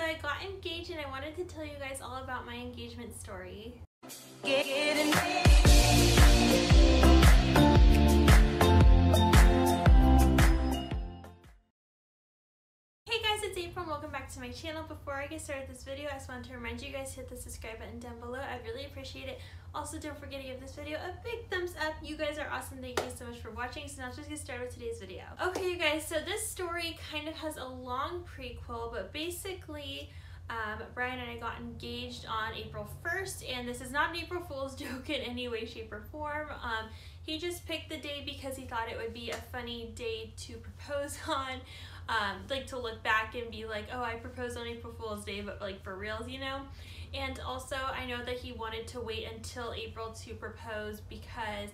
I got engaged and I wanted to tell you guys all about my engagement story. Hey guys, it's April and welcome back to my channel. Before I get started this video, I just wanted to remind you guys to hit the subscribe button down below. I really appreciate it. Also, don't forget to give this video a big thumbs up. You guys are awesome. Thank you so much for watching. So now let's just get started with today's video. Okay, you guys, so this story kind of has a long prequel, but basically, Bryan and I got engaged on April 1st, and this is not an April Fool's joke in any way, shape, or form. He just picked the day because he thought it would be a funny day to propose on. Like to look back and be like, oh, I proposed on April Fool's Day, but like for reals, you know? And also, I know that he wanted to wait until April to propose because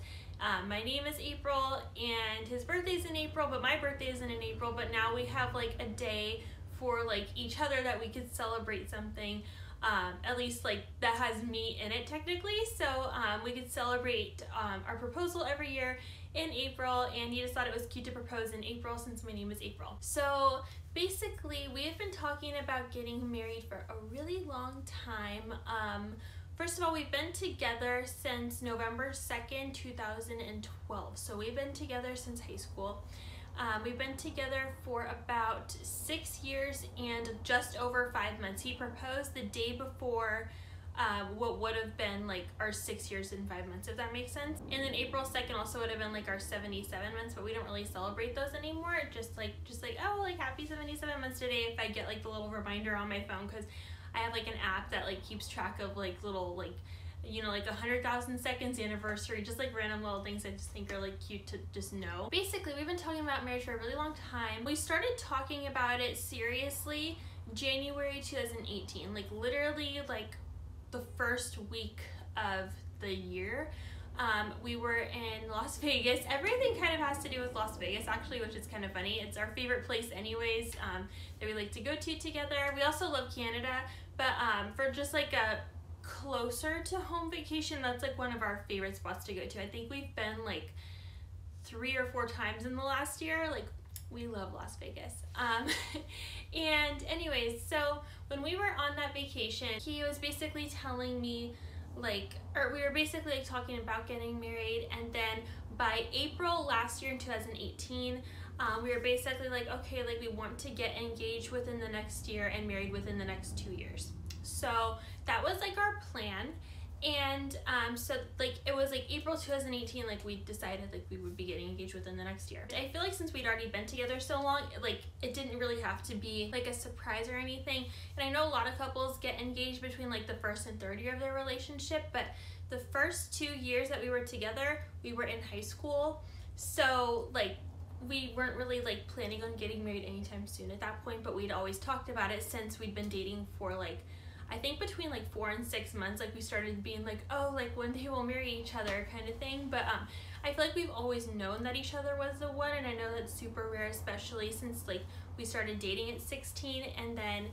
my name is April and his birthday's in April, but my birthday isn't in April, but now we have like a day for like each other that we could celebrate something, at least like that has me in it technically. So we could celebrate our proposal every year in April, and he just thought it was cute to propose in April since my name is April. So basically we have been talking about getting married for a really long time. First of all, we've been together since November 2nd, 2012. So we've been together since high school. We've been together for about 6 years and just over 5 months. He proposed the day before what would have been like our 6 years and 5 months, if that makes sense. And then April 2nd also would have been like our 77 months, but we don't really celebrate those anymore. Just like oh, like happy 77 months today if I get like the little reminder on my phone, because I have like an app that like keeps track of like little like, you know, like 100,000 seconds anniversary, just like random little things I just think are like cute to just know. Basically, we've been talking about marriage for a really long time. We started talking about it seriously January 2018, like literally like the first week of the year. We were in Las Vegas. Everything kind of has to do with Las Vegas actually, which is kind of funny. It's our favorite place anyways, that we like to go to together. We also love Canada, but for just like a closer to home vacation, that's like one of our favorite spots to go to. I think we've been like 3 or 4 times in the last year. Like, we love Las Vegas. And anyways, so when we were on that vacation, he was basically telling me like, or we were basically like talking about getting married, and then by April last year in 2018, we were basically like, okay, like we want to get engaged within the next year and married within the next 2 years. So that was like our plan. And so like it was like April 2018, like we decided like we would be getting engaged within the next year. I feel like since we'd already been together so long, like it didn't really have to be like a surprise or anything. And I know a lot of couples get engaged between like the first and third year of their relationship, but the first 2 years that we were together, we were in high school. So like we weren't really like planning on getting married anytime soon at that point, but we'd always talked about it since we'd been dating for like, I think between like 4 and 6 months, like we started being like, oh, like one day we'll marry each other kind of thing. But I feel like we've always known that each other was the one, and I know that's super rare, especially since like we started dating at 16, and then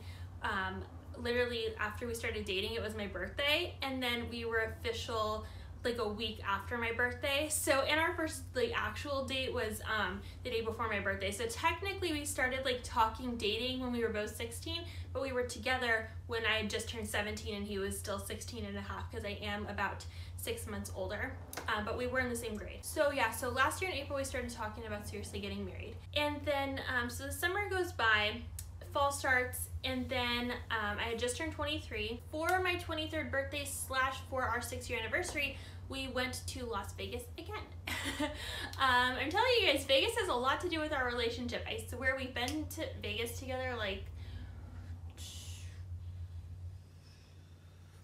literally after we started dating, it was my birthday, and then we were official like a week after my birthday. So, and our first like actual date was the day before my birthday. So technically we started like talking dating when we were both 16, but we were together when I had just turned 17 and he was still 16 and a half, because I am about 6 months older, but we were in the same grade. So yeah, so last year in April we started talking about seriously getting married. And then so the summer goes by, fall starts, and then I had just turned 23. For my 23rd birthday / for our 6-year anniversary, we went to Las Vegas again. I'm telling you guys, Vegas has a lot to do with our relationship. I swear we've been to Vegas together like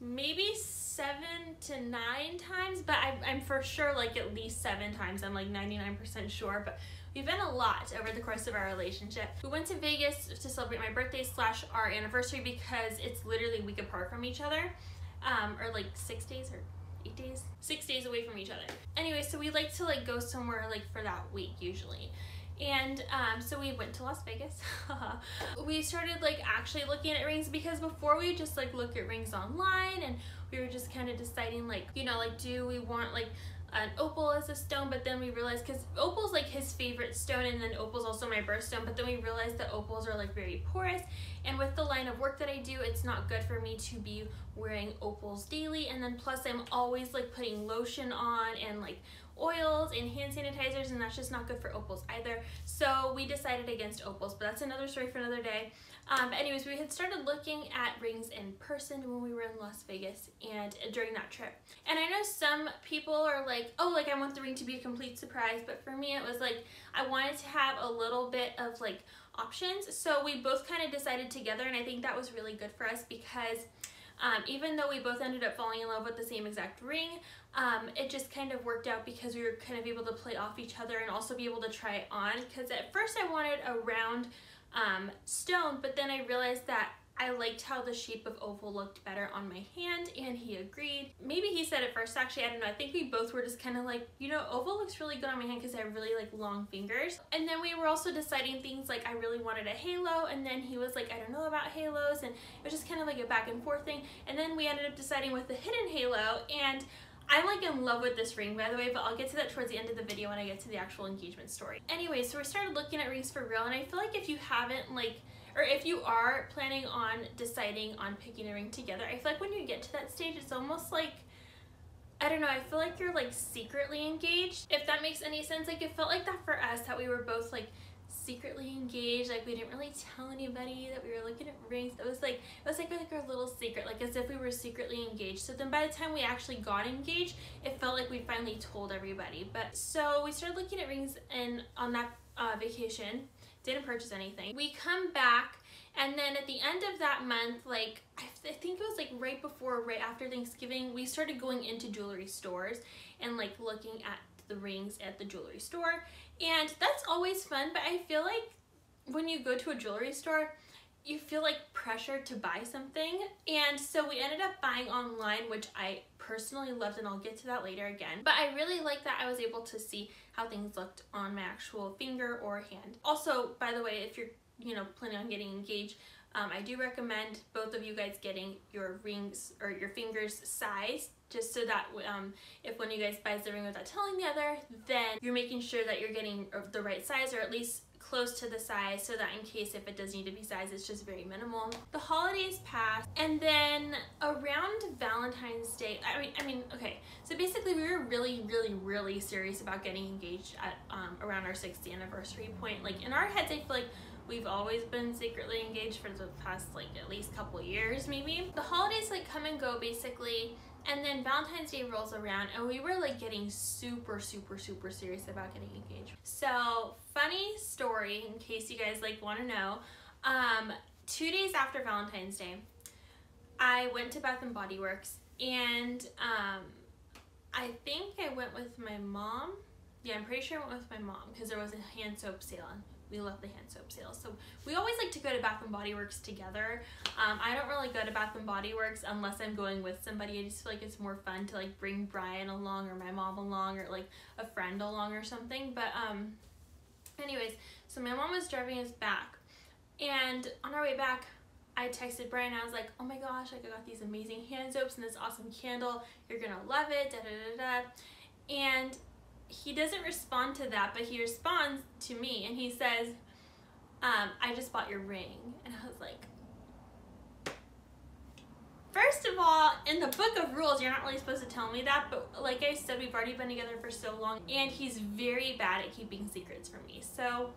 maybe 7 to 9 times, but I'm for sure like at least 7 times. I'm like 99% sure, but we've been a lot over the course of our relationship. We went to Vegas to celebrate my birthday / our anniversary because it's literally a week apart from each other, or like 6 days or 8 days, 6 days away from each other. Anyway, so we like to like go somewhere like for that week usually. And so we went to Las Vegas. We started like actually looking at rings, because before we just like look at rings online, and we were just kind of deciding like, you know, like do we want like an opal as a stone, but then we realized, because opal's like his favorite stone, and then opal's also my birthstone, but then we realized that opals are like very porous, and with the line of work that I I do, it's not good for me to be wearing opals daily, and then plus I'm always like putting lotion on and like oils and hand sanitizers, and that's just not good for opals either. So we decided against opals, but that's another story for another day. But anyways, we had started looking at rings in person when we were in Las Vegas and during that trip. And I know some people are like, oh, like I want the ring to be a complete surprise, but for me it was like I wanted to have a little bit of like options. So we both kind of decided together, and I think that was really good for us because even though we both ended up falling in love with the same exact ring, it just kind of worked out because we were kind of able to play off each other and also be able to try it on. Because at first I wanted a round stone, but then I realized that I liked how the shape of oval looked better on my hand, and he agreed. Maybe he said it first, actually, I don't know. I think we both were just kind of like, you know, oval looks really good on my hand because I have really like long fingers. And then we were also deciding things like I really wanted a halo, and then he was like, I don't know about halos, and it was just kind of like a back and forth thing. And then we ended up deciding with the hidden halo, and I'm like in love with this ring, by the way, but I'll get to that towards the end of the video when I get to the actual engagement story. Anyway, so we started looking at rings for real, and I feel like if you haven't like, or if you are planning on deciding on picking a ring together, I feel like when you get to that stage, it's almost like, I don't know, I feel like you're like secretly engaged, if that makes any sense. Like it felt like that for us, that we were both like secretly engaged, like we didn't really tell anybody that we were looking at rings. It was like our little secret, like as if we were secretly engaged. So then by the time we actually got engaged, it felt like we finally told everybody. But so we started looking at rings and on that vacation, didn't purchase anything. We come back, and then at the end of that month, like I think it was like right before, right after Thanksgiving, we started going into jewelry stores and like looking at the rings at the jewelry store. And that's always fun, but I feel like when you go to a jewelry store, you feel like pressure to buy something. And so we ended up buying online, which I personally loved, and I'll get to that later again. But I really like that I was able to see how things looked on my actual finger or hand. Also, by the way, if you're, you know, planning on getting engaged, I do recommend both of you guys getting your rings or your fingers sized, just so that if one of you guys buys the ring without telling the other, then you're making sure that you're getting the right size, or at least close to the size, so that in case if it does need to be sized, it's just very minimal. The holidays passed, and then around Valentine's Day, I mean, okay, so basically we were really serious about getting engaged at around our 6th anniversary point. Like in our heads, I feel like we've always been secretly engaged for the past like at least couple years maybe. The holidays like come and go basically, and then Valentine's Day rolls around, and we were like getting super serious about getting engaged. So funny story, in case you guys like want to know, 2 days after Valentine's Day, I went to Bath and Body Works, and I think I went with my mom. Yeah, I'm pretty sure I went with my mom because there was a hand soap sale on. We love the hand soap sale. So we always like to go to Bath and Body Works together. I don't really go to Bath and Body Works unless I'm going with somebody. I just feel like it's more fun to like bring Bryan along, or my mom along, or like a friend along or something. But anyways, so my mom was driving us back, and on our way back, I texted Bryan. I was like, oh my gosh, like I got these amazing hand soaps and this awesome candle. You're gonna love it, da da da da. And he doesn't respond to that, but he responds to me, and he says, I just bought your ring. And I was like, first of all, in the book of rules, you're not really supposed to tell me that, but like I said, we've already been together for so long, and he's very bad at keeping secrets from me. So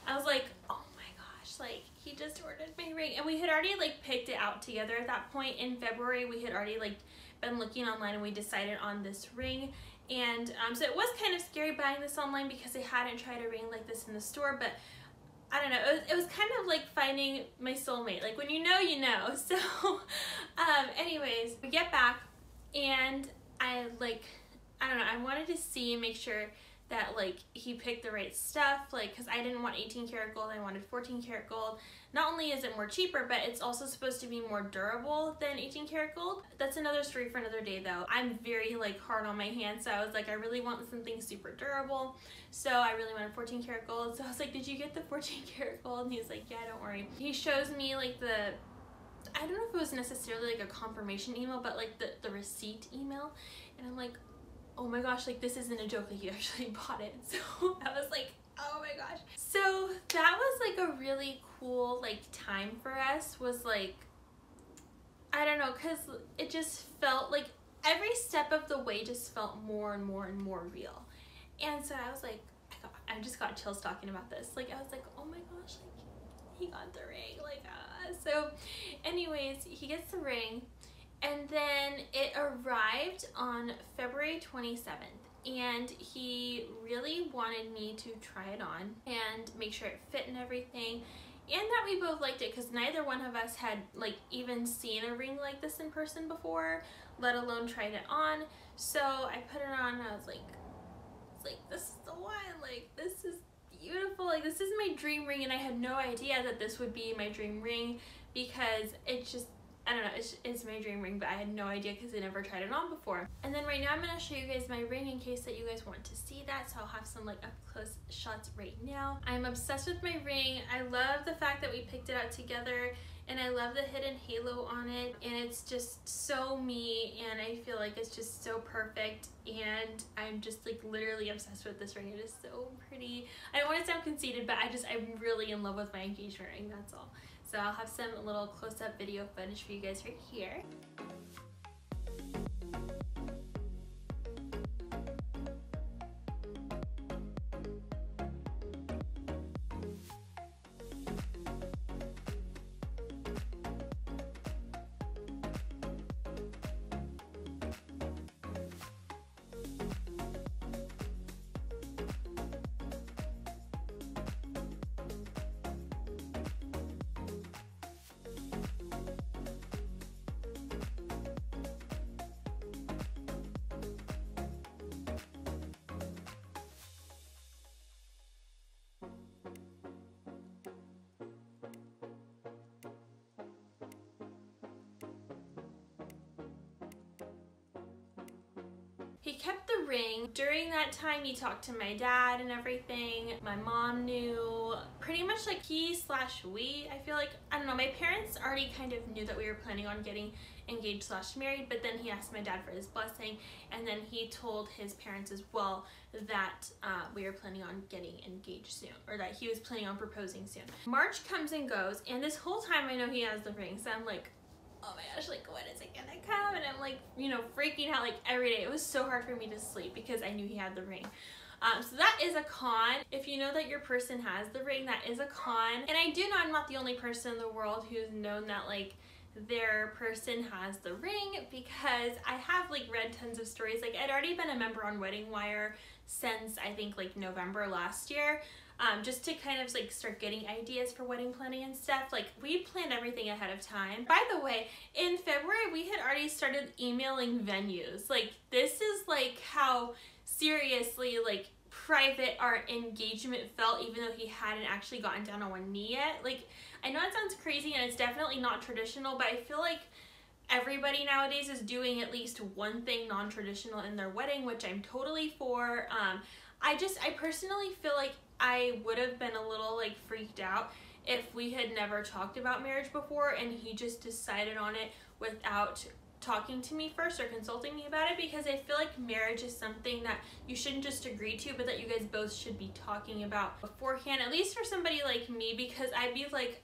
I was like, oh my gosh, like he just ordered my ring. And we had already like picked it out together at that point. In February, we had already like been looking online, and we decided on this ring. And so it was kind of scary buying this online because I hadn't tried a ring like this in the store, but I don't know, it was kind of like finding my soulmate. Like when you know, you know. So anyways, we get back, and I don't know, I wanted to make sure that like he picked the right stuff, like because I didn't want 18 karat gold, I wanted 14 karat gold. Not only is it more cheaper, but it's also supposed to be more durable than 18 karat gold. That's another story for another day though. I'm very like hard on my hands, so I was like, I really want something super durable, so I really wanted 14 karat gold. So I was like, did you get the 14 karat gold? And he's like, yeah, don't worry. He shows me like I don't know if it was necessarily like a confirmation email, but like the receipt email, and I'm like, oh my gosh, like this isn't a joke, like you actually bought it. So I was like, oh my gosh. So that was like a really cool like time for us, was like I don't know, because it just felt like every step of the way just felt more and more and more real. And so I was like, I just got chills talking about this. Like, I was like, oh my gosh, like, he got the ring. Like, so anyways, he gets the ring, and then it arrived on February 27th. And he really wanted me to try it on and make sure it fit and everything, and that we both liked it, because neither one of us had like even seen a ring like this in person before, let alone tried it on. So I put it on and I was like, this is the one, like, this is beautiful, like, this is my dream ring. And I had no idea that this would be my dream ring, because it's just, I don't know, it's my dream ring, but I had no idea because I never tried it on before. And then right now I'm going to show you guys my ring in case that you guys want to see that, so I'll have some like up close shots right now. I'm obsessed with my ring. I love the fact that we picked it out together, and I love the hidden halo on it, and it's just so me, and I feel like it's just so perfect, and I'm just like literally obsessed with this ring. It is so pretty. I don't want to sound conceited, but I'm really in love with my engagement ring, that's all. So I'll have some little close-up video footage for you guys right here. He kept the ring. During that time, he talked to my dad and everything. My mom knew. Pretty much like he/we, I feel like, I don't know, my parents already kind of knew that we were planning on getting engaged/married, but then he asked my dad for his blessing, and then he told his parents as well that we were planning on getting engaged soon, or that he was planning on proposing soon. March comes and goes, and this whole time I know he has the ring, so I'm like, oh my gosh, like, when is it gonna come? And I'm like, you know, freaking out like every day. It was so hard for me to sleep because I knew he had the ring. So that is a con. If you know that your person has the ring, that is a con. And I do know I'm not the only person in the world who's known that like their person has the ring, because I have like read tons of stories. Like, I'd already been a member on Wedding Wire since I think like November last year. Just to kind of like start getting ideas for wedding planning and stuff. Like, we planned everything ahead of time. By the way, in February we had already started emailing venues. Like, this is like how seriously like private our engagement felt, even though he hadn't actually gotten down on one knee yet. Like, I know it sounds crazy and it's definitely not traditional, but I feel like everybody nowadays is doing at least one thing non-traditional in their wedding, which I'm totally for. I personally feel like I would have been a little like freaked out if we had never talked about marriage before and he just decided on it without talking to me first or consulting me about it, because I feel like marriage is something that you shouldn't just agree to, but that you guys both should be talking about beforehand, at least for somebody like me, because I'd be like,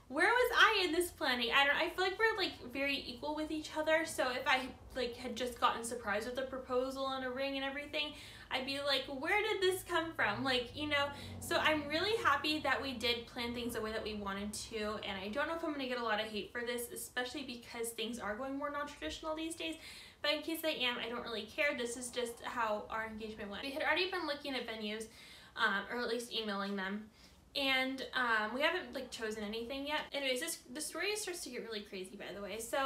where was I in this planning? I feel like we're like very equal with each other, so if I like had just gotten surprised with a proposal and a ring and everything, I'd be like, where did this come from? Like, you know, so I'm really happy that we did plan things the way that we wanted to, and I don't know if I'm gonna get a lot of hate for this, especially because things are going more non-traditional these days, but in case I am, I don't really care. This is just how our engagement went. We had already been looking at venues, or at least emailing them, and we haven't like chosen anything yet. Anyways, the story starts to get really crazy, by the way. So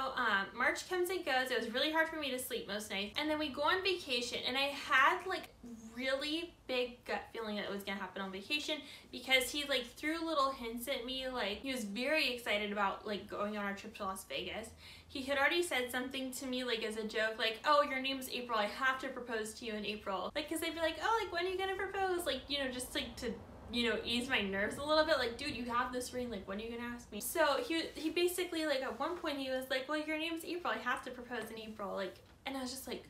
March comes and goes. It was really hard for me to sleep most nights, and then we go on vacation, and I had like really big gut feeling that it was gonna happen on vacation, because he like threw little hints at me. Like, he was very excited about like going on our trip to Las Vegas. He had already said something to me like as a joke, like, oh, your name's April, I have to propose to you in April. Like, because they'd be like, oh, like, when are you gonna propose? Like, you know, just like to, you know, ease my nerves a little bit. Like, dude, you have this ring, like, when are you gonna ask me? So he basically, like, at one point he was like, well, your name's April, I have to propose in April. Like, and I was just like,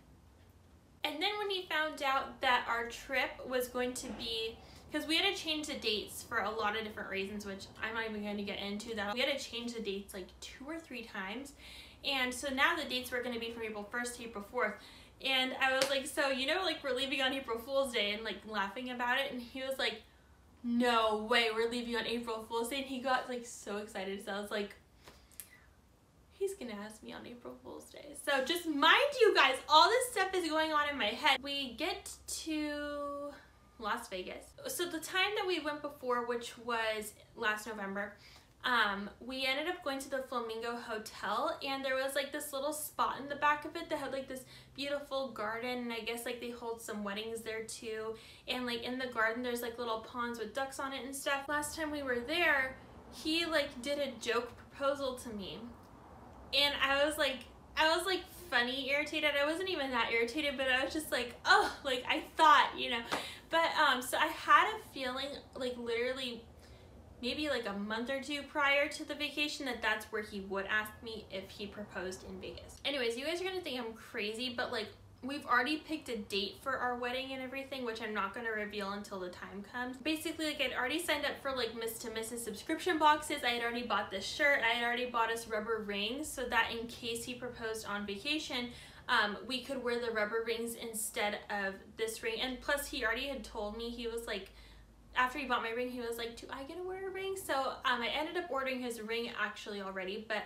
and then when he found out that our trip was going to be because we had to change the dates for a lot of different reasons, which I'm not even going to get into that. We had to change the dates like 2 or 3 times. And so now the dates were going to be from April 1st to April 4th. And I was like, so, you know, like we're leaving on April Fool's Day, and like laughing about it. And he was like, no way, we're leaving on April Fool's Day. And he got like so excited. So I was like, he's gonna ask me on April Fool's Day. So just mind you guys, all this stuff is going on in my head. We get to Las Vegas. So the time that we went before, which was last November, we ended up going to the Flamingo Hotel, and there was like this little spot in the back of it that had like this beautiful garden, and I guess like they hold some weddings there too. And like in the garden there's like little ponds with ducks on it and stuff. Last time we were there, he like did a joke proposal to me. And I was like funny irritated. I wasn't even that irritated, but I was just like, oh, like I thought, you know. But so I had a feeling like literally maybe like a month or 2 prior to the vacation that that's where he would ask me if he proposed in Vegas. Anyways, you guys are gonna think I'm crazy, but like we've already picked a date for our wedding and everything, which I'm not going to reveal until the time comes. Basically, like I'd already signed up for like Miss to Mrs. subscription boxes. I had already bought this shirt. I had already bought us rubber rings so that in case he proposed on vacation, we could wear the rubber rings instead of this ring. And plus he already had told me, he was like, after he bought my ring, he was like, do I get to wear a ring? So I ended up ordering his ring actually already, but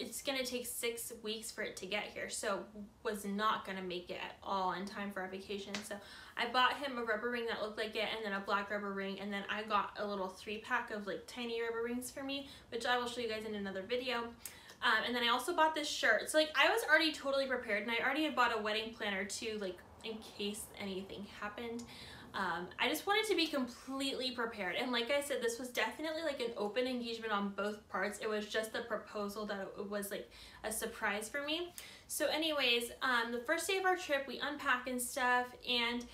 it's gonna take 6 weeks for it to get here, so was not gonna make it at all in time for our vacation. So I bought him a rubber ring that looked like it, and then a black rubber ring, and then I got a little 3-pack of like tiny rubber rings for me, which I will show you guys in another video. And then I also bought this shirt. So like I was already totally prepared, and I already had bought a wedding planner too, like in case anything happened. I just wanted to be completely prepared, and like I said, this was definitely like an open engagement on both parts. It was just the proposal that it was like a surprise for me. So anyways, the first day of our trip, we unpack and stuff, and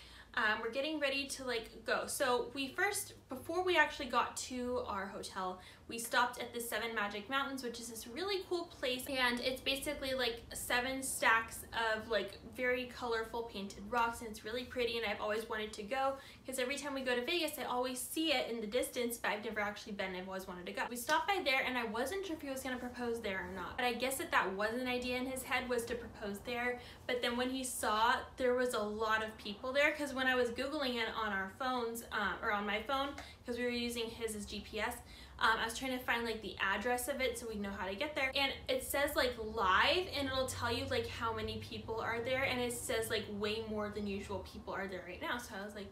we're getting ready to like go. So we first, before we actually got to our hotel, we stopped at the 7 Magic Mountains, which is this really cool place, and it's basically like 7 stacks of like very colorful painted rocks, and it's really pretty, and I've always wanted to go because every time we go to Vegas I always see it in the distance, but I've never actually been. I've always wanted to go. We stopped by there, and I wasn't sure if he was going to propose there or not, but I guess that was an idea in his head, was to propose there. But then when he saw there was a lot of people there, because when I was Googling it on our phones, or on my phone, because we were using his as GPS, I was trying to find like the address of it so we know how to get there, and it says like live, and it'll tell you like how many people are there, and it says like way more than usual people are there right now. So I was like,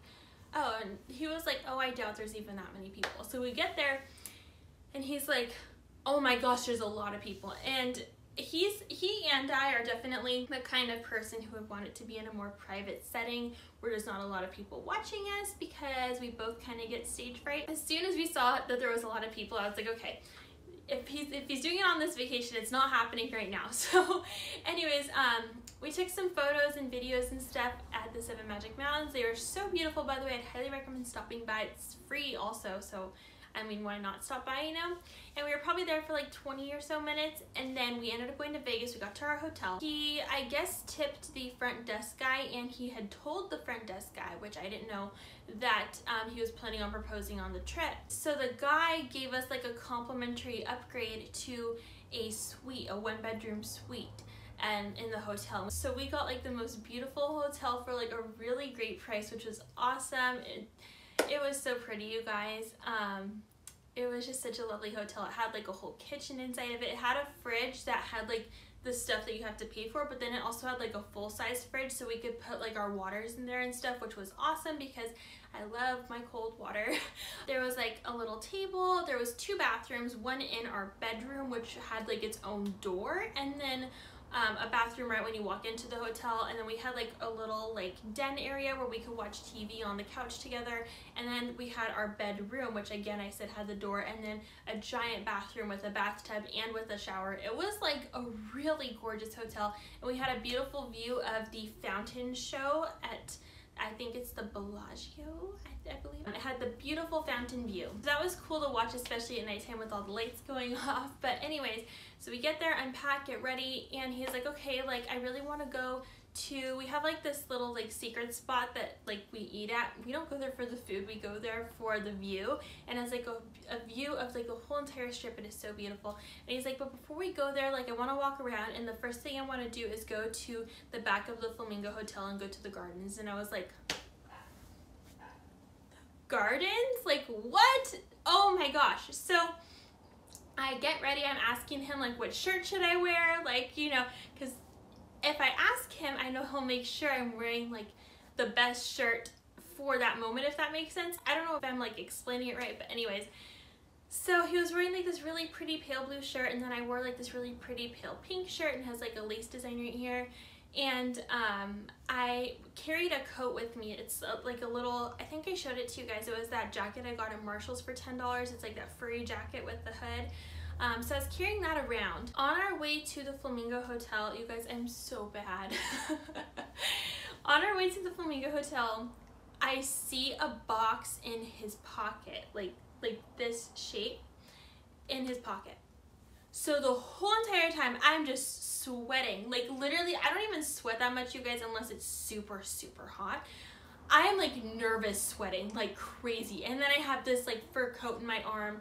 oh, and he was like, oh, I doubt there's even that many people. So we get there, and he's like, oh my gosh, there's a lot of people. And he and I are definitely the kind of person who would want it to be in a more private setting where there's not a lot of people watching us, because we both kind of get stage fright. As soon as we saw that there was a lot of people, I was like, okay, if he's doing it on this vacation, it's not happening right now. So anyways, we took some photos and videos and stuff at the 7 Magic Mountains. They were so beautiful, by the way. I'd highly recommend stopping by. It's free also, so I mean, why not stop by, you know? And we were probably there for like 20 or so minutes, and then we ended up going to Vegas. We got to our hotel. He, I guess, tipped the front desk guy, and he had told the front desk guy, which I didn't know, that he was planning on proposing on the trip. So the guy gave us like a complimentary upgrade to a suite, a 1-bedroom suite, and in the hotel. So we got like the most beautiful hotel for like a really great price, which was awesome. It was so pretty, you guys. It was just such a lovely hotel. It had like a whole kitchen inside of it. It had a fridge that had like the stuff that you have to pay for, but then it also had like a full-size fridge, so we could put like our waters in there and stuff, which was awesome because I love my cold water. There was like a little table. There was 2 bathrooms, one in our bedroom, which had like its own door, and then a bathroom right when you walk into the hotel, and then we had like a little like den area where we could watch TV on the couch together, and then we had our bedroom, which again I said had the door, and then a giant bathroom with a bathtub and with a shower. It was like a really gorgeous hotel, and we had a beautiful view of the fountain show at, I think it's the Bellagio, I believe. It had the beautiful fountain view. That was cool to watch, especially at nighttime with all the lights going off. But anyways, so we get there, unpack, get ready, and he's like, okay, like I really want to go we have like this little like secret spot that like we eat at. We don't go there for the food, we go there for the view, and it's like a view of like the whole entire strip. It is so beautiful. And he's like, but before we go there, like I want to walk around, and the first thing I want to do is go to the back of the Flamingo Hotel and go to the gardens. And I was like, gardens? Like what? Oh my gosh. So I get ready, I'm asking him like what shirt should I wear, like, you know, because if I ask him, I know he'll make sure I'm wearing like the best shirt for that moment, if that makes sense. I don't know if I'm like explaining it right, but anyways. So he was wearing like this really pretty pale blue shirt, and then I wore like this really pretty pale pink shirt and has like a lace design right here. And I carried a coat with me. It's like a little, I think I showed it to you guys. It was that jacket I got at Marshall's for $10. It's like that furry jacket with the hood. So I was carrying that around. On our way to the Flamingo Hotel, you guys, I'm so bad. On our way to the Flamingo Hotel, I see a box in his pocket, like this shape in his pocket. So the whole entire time I'm just sweating, like literally I don't even sweat that much, you guys, unless it's super hot. I'm like nervous sweating like crazy, and then I have this like fur coat in my arm,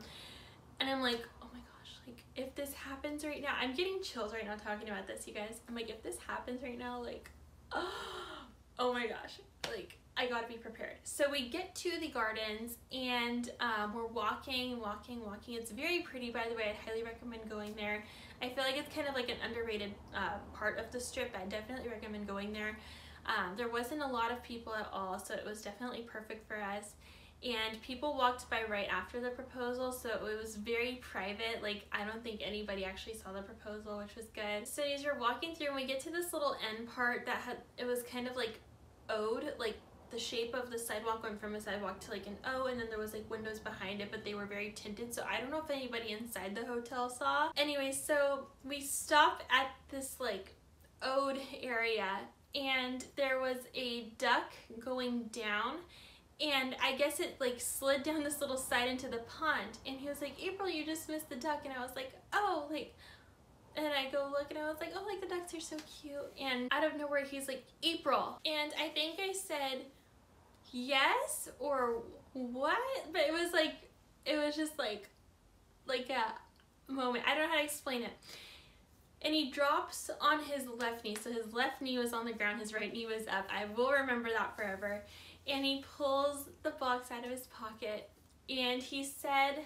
and I'm like, oh my gosh, like if this happens right now, I'm getting chills right now talking about this, you guys. I'm like, if this happens right now, like oh my gosh, like I gotta be prepared. So we get to the gardens, and we're walking. It's very pretty, by the way. I'd highly recommend going there. I feel like it's kind of like an underrated part of the strip. I definitely recommend going there. There wasn't a lot of people at all, so it was definitely perfect for us. And people walked by right after the proposal, so it was very private. Like, I don't think anybody actually saw the proposal, which was good. So as we're walking through, and we get to this little end part that had, it was kind of like O'd, like the shape of the sidewalk went from a sidewalk to like an O, and then there was like windows behind it, but they were very tinted, so I don't know if anybody inside the hotel saw. Anyway, so we stop at this like O'd area, and there was a duck going down, and I guess it like slid down this little side into the pond, and he was like, April, you just missed the duck. And I was like, oh, like, and I go look, and I was like, oh, like the ducks are so cute. And out of nowhere, he's like, April. And I think I said yes or what, but it was just like a moment. I don't know how to explain it. And he drops on his left knee, so his left knee was on the ground, his right knee was up. I will remember that forever. And he pulls the box out of his pocket, and he said,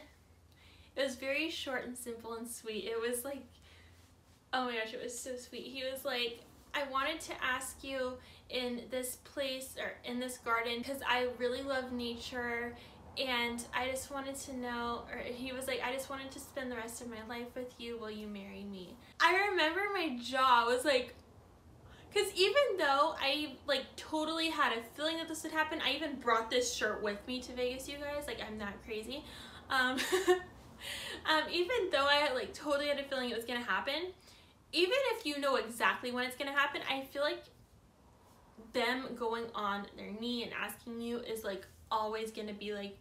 it was very short and simple and sweet. It was like, oh my gosh, it was so sweet. He was like, I wanted to ask you in this place, or in this garden, because I really love nature, and I just wanted to know, or he was like, I just wanted to spend the rest of my life with you. Will you marry me? I remember my jaw was like, because even though I like totally had a feeling that this would happen, I even brought this shirt with me to Vegas, you guys. Like, I'm that crazy. Even though I like totally had a feeling it was gonna happen, even if you know exactly when it's gonna happen, I feel like them going on their knee and asking you is like always gonna be like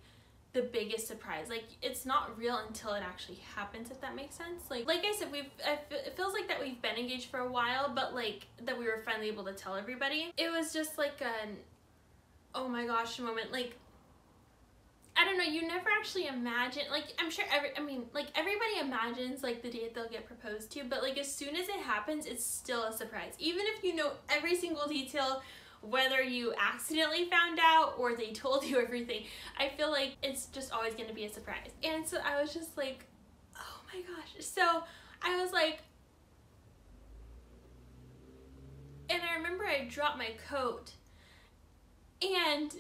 the biggest surprise. Like, it's not real until it actually happens, if that makes sense. Like I said, it feels like that we've been engaged for a while, but like that we were finally able to tell everybody. It was just like an oh my gosh moment. Like, I don't know, you never actually imagine, like, I'm sure everybody imagines like the date they'll get proposed to, but like as soon as it happens, it's still a surprise. Even if you know every single detail, whether you accidentally found out or they told you everything, I feel like it's just always going to be a surprise. And so I was just like, oh my gosh. So I was like, and I remember I dropped my coat, and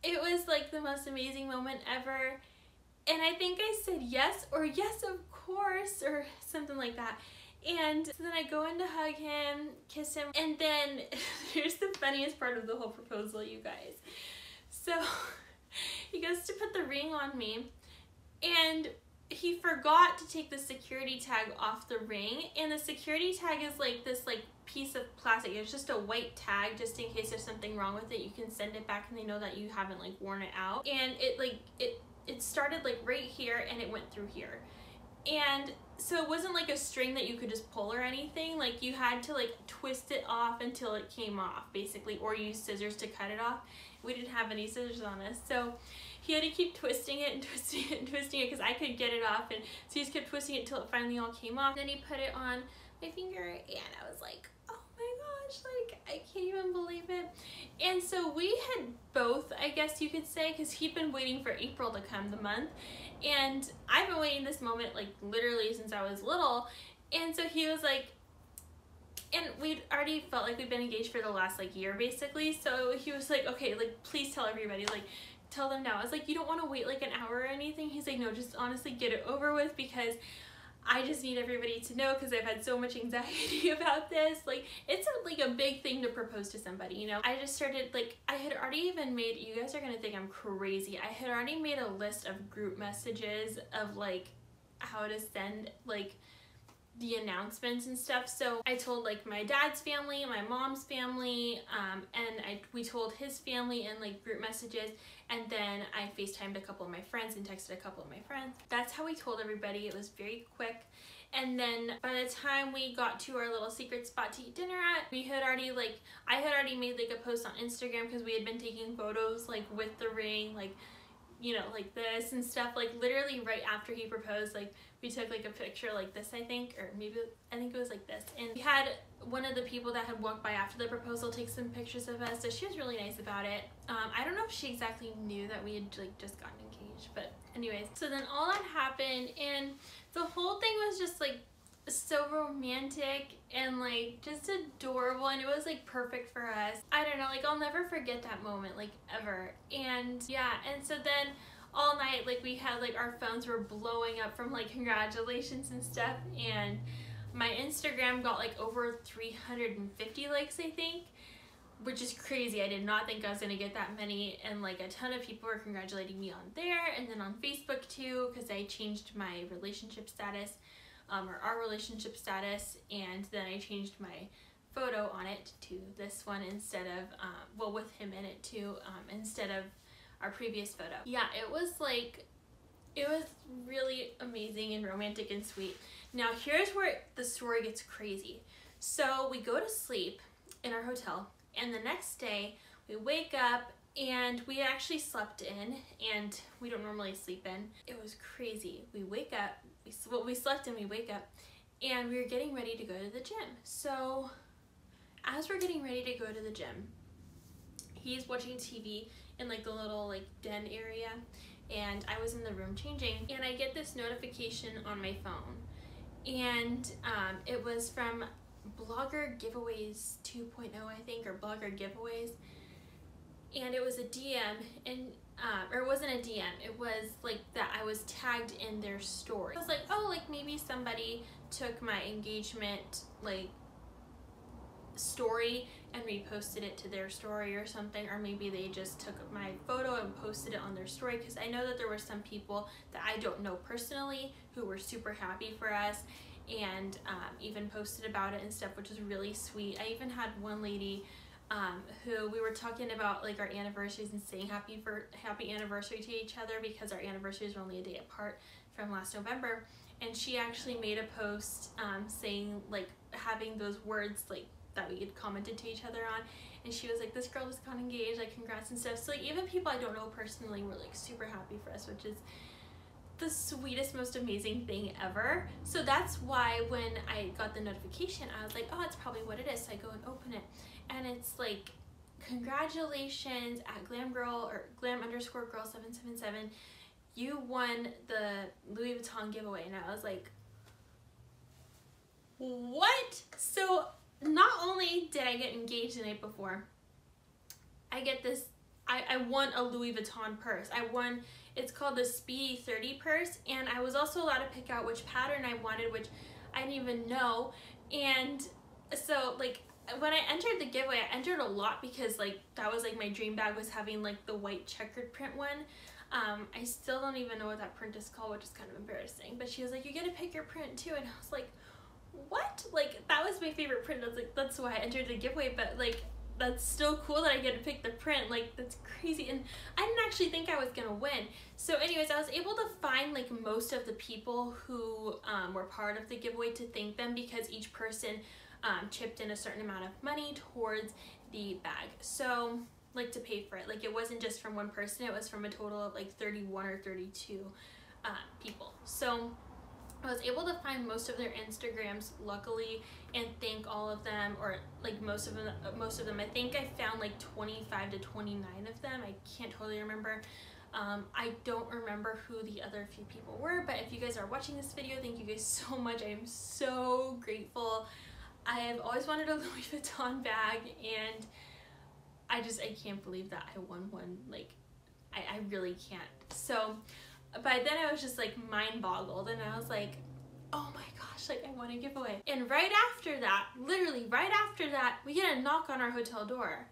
it was like the most amazing moment ever. And I think I said yes, or yes of course, or something like that. And so then I go in to hug him, kiss him, and then here's the funniest part of the whole proposal, you guys. So he goes to put the ring on me, and he forgot to take the security tag off the ring. And the security tag is like this like piece of plastic. It's just a white tag, just in case there's something wrong with it. You can send it back and they know that you haven't like worn it out. And it started like right here, and it went through here. And so it wasn't like a string that you could just pull or anything. Like you had to like twist it off until it came off basically, or use scissors to cut it off. We didn't have any scissors on us, so he had to keep twisting it and twisting it and twisting it because I couldn't get it off, and so he just kept twisting it until it finally all came off. Then he put it on my finger and I was like, oh my gosh, like I can't even believe it. And so we had both, I guess you could say, because he'd been waiting for April to come, the month, and I've been waiting this moment like literally since I was little. And so he was like, and we'd already felt like we'd been engaged for the last like year basically, so he was like, okay, like please tell everybody, like tell them now. I was like, you don't want to wait like an hour or anything? He's like, no, just honestly get it over with, because I just need everybody to know, because I've had so much anxiety about this. Like it's like a big thing to propose to somebody, you know. I just started, like, I had already even made, you guys are gonna think I'm crazy, I had already made a list of group messages of like how to send like the announcements and stuff. So I told like my dad's family, my mom's family, and we told his family in like group messages, and then I FaceTimed a couple of my friends and texted a couple of my friends. That's how we told everybody. It was very quick. And then by the time we got to our little secret spot to eat dinner at, we had already like, I had already made like a post on Instagram, because we had been taking photos like with the ring, like, you know, like this and stuff, like literally right after he proposed. Like we took like a picture like this, I think, or maybe I think it was like this, and we had one of the people that had walked by after the proposal take some pictures of us, so she was really nice about it. I don't know if she exactly knew that we had like just gotten engaged, but anyways, so then all that happened, and the whole thing was just like so romantic and like just adorable, and it was like perfect for us. I don't know, like I'll never forget that moment, like ever. And yeah, and so then all night, like we had like our phones were blowing up from like congratulations and stuff, and my Instagram got like over 350 likes, I think, which is crazy. I did not think I was gonna get that many, and like a ton of people were congratulating me on there, and then on Facebook too, because I changed my relationship status, or our relationship status, and then I changed my photo on it to this one instead of, well, with him in it too, instead of our previous photo. Yeah, it was like, it was really amazing and romantic and sweet. Now here's where the story gets crazy. So we go to sleep in our hotel, and the next day we wake up, and we actually slept in, and we don't normally sleep in. It was crazy. We wake up, we slept in, we wake up, and we were getting ready to go to the gym. So as we're getting ready to go to the gym, he's watching TV in like the little like den area, and I was in the room changing, and I get this notification on my phone, and it was from Blogger Giveaways 2.0, I think, or Blogger Giveaways, and it was a DM, and or it wasn't a DM, it was like that I was tagged in their story. I was like, oh, like maybe somebody took my engagement like story and reposted it to their story or something, or maybe they just took my photo and posted it on their story, because I know that there were some people that I don't know personally who were super happy for us, and even posted about it and stuff, which was really sweet. I even had one lady who we were talking about like our anniversaries and saying happy anniversary to each other, because our anniversaries were only a day apart from last November, and she actually made a post saying like having those words like that we had commented to each other on, and she was like, this girl just got engaged, like congrats and stuff. So like even people I don't know personally were like super happy for us, which is the sweetest, most amazing thing ever. So that's why when I got the notification, I was like, oh, it's probably what it is. So I go and open it, and it's like, congratulations at glam_girl or glam_girl777, you won the Louis Vuitton giveaway. And I was like, what? So not only did I get engaged the night before, I get this, I won a Louis Vuitton purse. I won, it's called the Speedy 30 purse, and I was also allowed to pick out which pattern I wanted, which I didn't even know. And so like when I entered the giveaway, I entered a lot, because like that was like my dream bag, was having like the white checkered print one. I still don't even know what that print is called, which is kind of embarrassing, but she was like, you get to pick your print too, and I was like, what? Like that was my favorite print. I was like, that's why I entered the giveaway. But like that's still cool that I get to pick the print. Like, that's crazy. And I didn't actually think I was gonna win. So anyways, I was able to find like most of the people who were part of the giveaway to thank them, because each person chipped in a certain amount of money towards the bag. So like to pay for it. Like, it wasn't just from one person, it was from a total of like 31 or 32 people. So I was able to find most of their Instagrams, luckily, and thank all of them, or like most of them. I think I found like 25 to 29 of them. I can't totally remember. I don't remember who the other few people were, but if you guys are watching this video, thank you guys so much. I am so grateful. I have always wanted a Louis Vuitton bag, and I can't believe that I won one. Like, I really can't. So by then I was just like mind boggled, and I was like, oh my gosh, like, I want a giveaway. And right after that, literally right after that, we get a knock on our hotel door.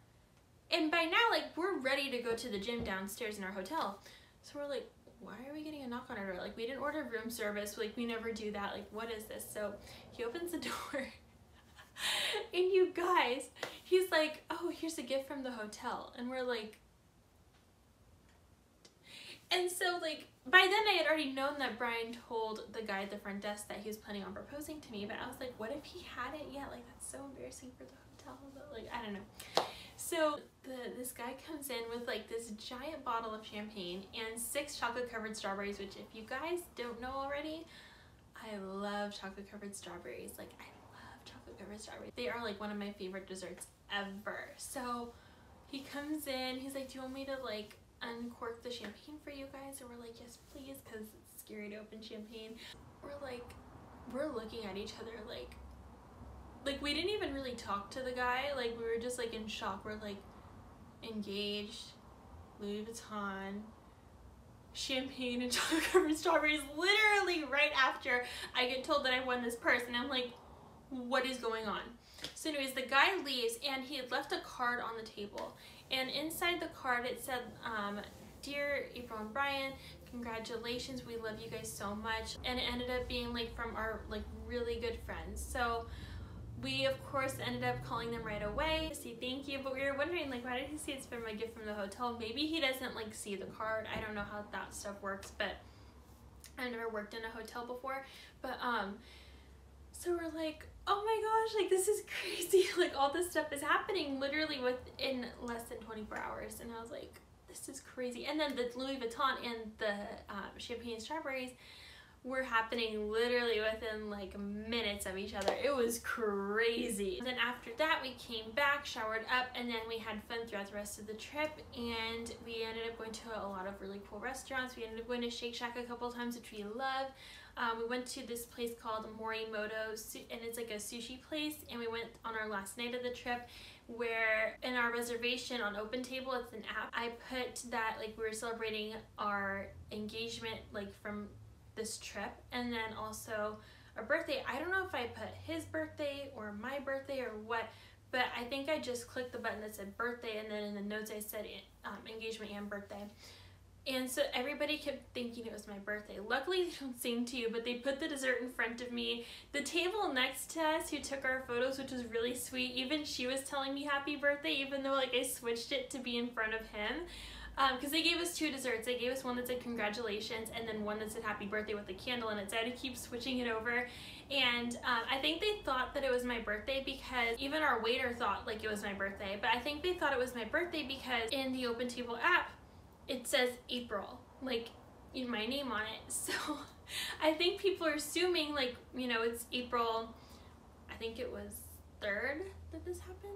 And by now, like, we're ready to go to the gym downstairs in our hotel. So we're like, why are we getting a knock on our door? Like, we didn't order room service. Like, we never do that. Like, what is this? So he opens the door. And you guys, he's like, oh, here's a gift from the hotel. And we're like, and so like, by then I had already known that Bryan told the guy at the front desk that he was planning on proposing to me, but I was like, what if he hadn't yet? Like, that's so embarrassing for the hotel, but like, I don't know. So this guy comes in with like this giant bottle of champagne and 6 chocolate covered strawberries, which, if you guys don't know already, I love chocolate covered strawberries. Like, I love chocolate covered strawberries. They are like one of my favorite desserts ever. So he comes in, he's like, do you want me to like uncork the champagne for you guys? And we're like, yes please, because it's scary to open champagne. We're looking at each other like we didn't even really talk to the guy. Like, we were just like in shock. We're like, engaged, Louis Vuitton, champagne and chocolate covered strawberries, literally right after I get told that I won this purse. And I'm like, what is going on? So anyways, the guy leaves, and he had left a card on the table, and inside the card it said, dear April and Bryan, congratulations, we love you guys so much. And it ended up being like from our like really good friends. So we of course ended up calling them right away to say thank you, but we were wondering, like, why did he say it's from a gift from the hotel? Maybe he doesn't like see the card. I don't know how that stuff works, but I've never worked in a hotel before. But so we're like, oh my gosh, like, this is crazy. Like, all this stuff is happening literally within less than 24 hours. And I was like, this is crazy. And then the Louis Vuitton and the champagne and strawberries were happening literally within like minutes of each other. It was crazy. And then after that, we came back, showered up, and then we had fun throughout the rest of the trip. And we ended up going to a lot of really cool restaurants. We ended up going to Shake Shack a couple times, which we love. We went to this place called Morimoto, and it's like a sushi place. And we went on our last night of the trip, where in our reservation on Open Table, it's an app, I put that like we were celebrating our engagement like from this trip, and then also our birthday. I don't know if I put his birthday or my birthday or what, but I think I just clicked the button that said birthday, and then in the notes I said engagement and birthday. And so everybody kept thinking it was my birthday. Luckily, they don't sing to you, but they put the dessert in front of me. The table next to us who took our photos, which was really sweet, even she was telling me happy birthday, even though like I switched it to be in front of him. Because they gave us 2 desserts. They gave us one that said congratulations, and then one that said happy birthday with a candle in it. So I had to keep switching it over. And I think they thought that it was my birthday, because even our waiter thought like it was my birthday. But I think they thought it was my birthday because in the Open Table app, it says April, like in my name on it. So I think people are assuming, like, you know, it's April, I think it was 3rd that this happened.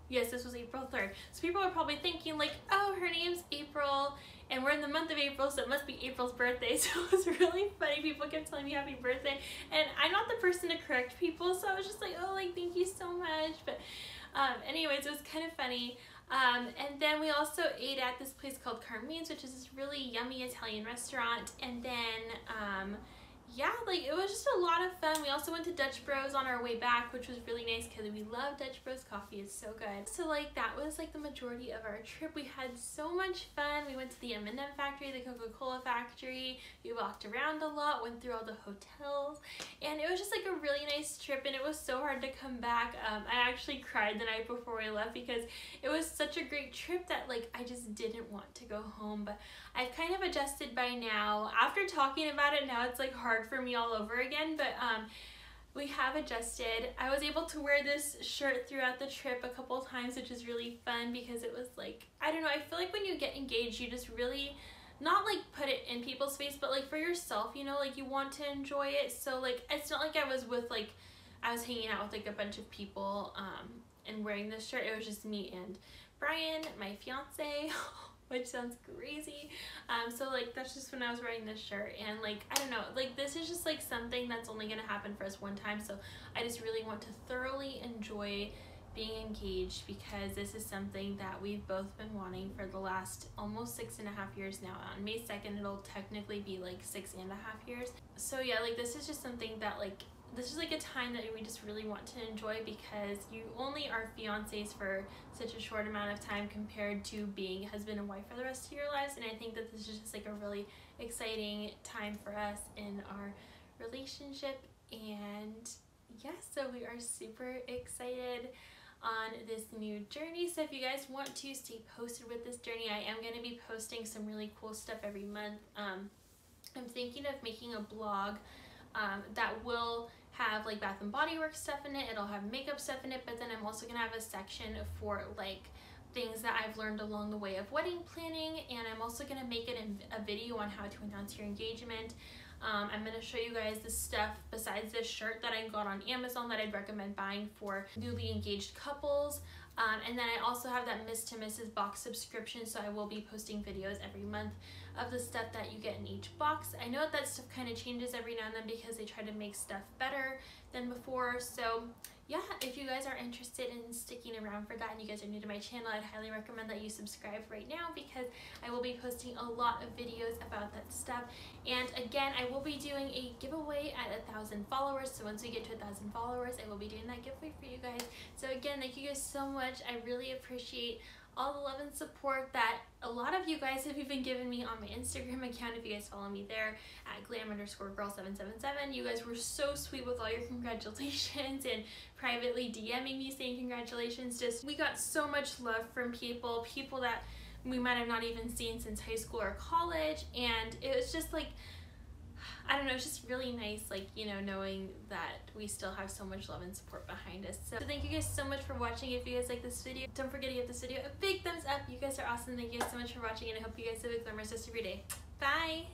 Yes, this was April 3rd. So people are probably thinking like, oh, her name's April, and we're in the month of April, so it must be April's birthday. So it was really funny. People kept telling me happy birthday, and I'm not the person to correct people, so I was just like, oh, like, thank you so much. But anyways, it was kind of funny. And then we also ate at this place called Carmine's, which is this really yummy Italian restaurant. And then, yeah, like, it was just a lot of fun. We also went to Dutch Bros on our way back, which was really nice because we love Dutch Bros coffee. It's so good. So, like, that was, like, the majority of our trip. We had so much fun. We went to the M&M factory, the Coca-Cola factory. We walked around a lot, went through all the hotels, and it was just, like, a really nice nice trip, and it was so hard to come back. I actually cried the night before we left because it was such a great trip that like I just didn't want to go home. But I've kind of adjusted by now. After talking about it now, it's like hard for me all over again, but we have adjusted. I was able to wear this shirt throughout the trip a couple times, which is really fun because it was like, I don't know, I feel like when you get engaged, you just really not like put it in people's face, but like for yourself, you know, like you want to enjoy it. So like it's not like I was hanging out with like a bunch of people and wearing this shirt. It was just me and Bryan, my fiance, which sounds crazy. So like that's just when I was wearing this shirt, and like I don't know, like this is just like something that's only gonna happen for us one time. So I just really want to thoroughly enjoy being engaged because this is something that we've both been wanting for the last almost 6.5 years now. On May 2nd it'll technically be like 6.5 years. So yeah, like this is just something that like this is like a time that we just really want to enjoy because you only are fiancés for such a short amount of time compared to being husband and wife for the rest of your lives. And I think that this is just like a really exciting time for us in our relationship. And yeah, so we are super excited on this new journey. So if you guys want to stay posted with this journey, I am going to be posting some really cool stuff every month. I'm thinking of making a blog that will have like Bath and Body Works stuff in it. It'll have makeup stuff in it, but then I'm also gonna have a section for like things that I've learned along the way of wedding planning, and I'm also gonna make it a video on how to announce your engagement. I'm gonna show you guys the stuff besides this shirt that I got on Amazon that I'd recommend buying for newly engaged couples. And then I also have that Miss to Mrs. box subscription, so I will be posting videos every month of the stuff that you get in each box. I know that stuff kind of changes every now and then because they try to make stuff better than before. So yeah, if you guys are interested in sticking around for that and you guys are new to my channel, I'd highly recommend that you subscribe right now because I will be posting a lot of videos about that stuff. And again, I will be doing a giveaway at 1,000 followers. So once we get to 1,000 followers, I will be doing that giveaway for you guys. So again, thank you guys so much. I really appreciate all the love and support that a lot of you guys have even given me on my Instagram account. If you guys follow me there at glam_girl777, you guys were so sweet with all your congratulations and privately DMing me saying congratulations. Just we got so much love from people that we might have not even seen since high school or college, and it was just like, I don't know, it's just really nice, like, you know, knowing that we still have so much love and support behind us. So thank you guys so much for watching. If you guys like this video, don't forget to give this video a big thumbs up. You guys are awesome. Thank you guys so much for watching, and I hope you guys have a glamorous rest of your day. Bye!